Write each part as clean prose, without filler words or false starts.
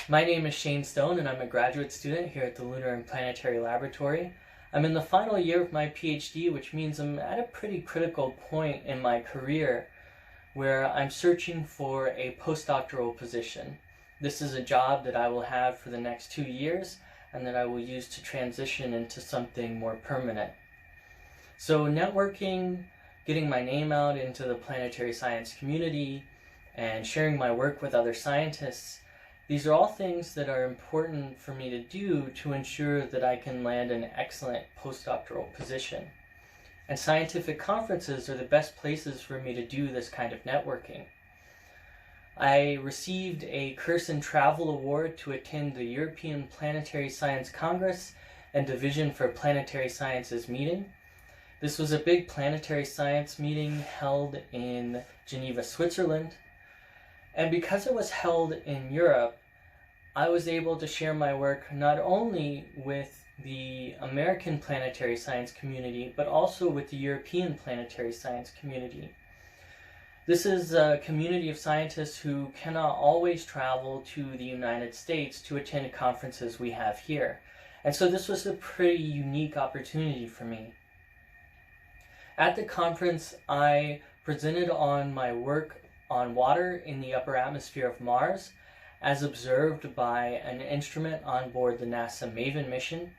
My name is Shane Stone, and I'm a graduate student here at the Lunar and Planetary Laboratory. I'm in the final year of my PhD, which means I'm at a pretty critical point in my career where I'm searching for a postdoctoral position. This is a job that I will have for the next 2 years and that I will use to transition into something more permanent. So networking, getting my name out into the planetary science community, and sharing my work with other scientists, these are all things that are important for me to do to ensure that I can land an excellent postdoctoral position. And scientific conferences are the best places for me to do this kind of networking. I received a Curse and Travel Award to attend the European Planetary Science Congress and Division for Planetary Sciences meeting. This was a big planetary science meeting held in Geneva, Switzerland. And because it was held in Europe, I was able to share my work not only with the American planetary science community, but also with the European planetary science community. This is a community of scientists who cannot always travel to the United States to attend conferences we have here. And so this was a pretty unique opportunity for me. At the conference, I presented on my work on water in the upper atmosphere of Mars, as observed by an instrument on board the NASA MAVEN mission.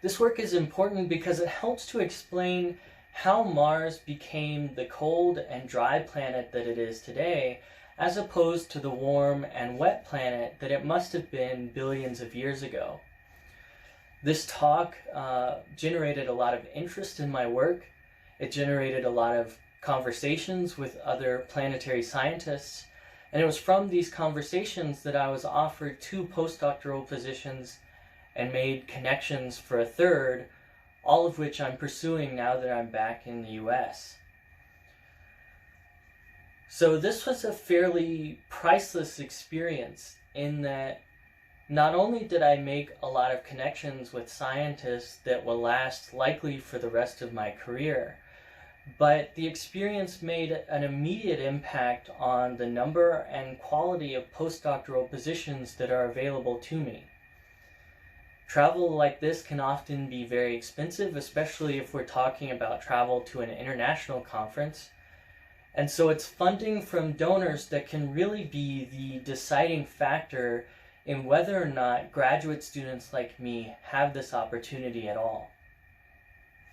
This work is important because it helps to explain how Mars became the cold and dry planet that it is today, as opposed to the warm and wet planet that it must have been billions of years ago. This talk generated a lot of interest in my work. It generated a lot of conversations with other planetary scientists, and it was from these conversations that I was offered 2 postdoctoral positions and made connections for a third, all of which I'm pursuing now that I'm back in the US. So this was a fairly priceless experience in that not only did I make a lot of connections with scientists that will last likely for the rest of my career, but the experience made an immediate impact on the number and quality of postdoctoral positions that are available to me. Travel like this can often be very expensive, especially if we're talking about travel to an international conference. And so it's funding from donors that can really be the deciding factor in whether or not graduate students like me have this opportunity at all.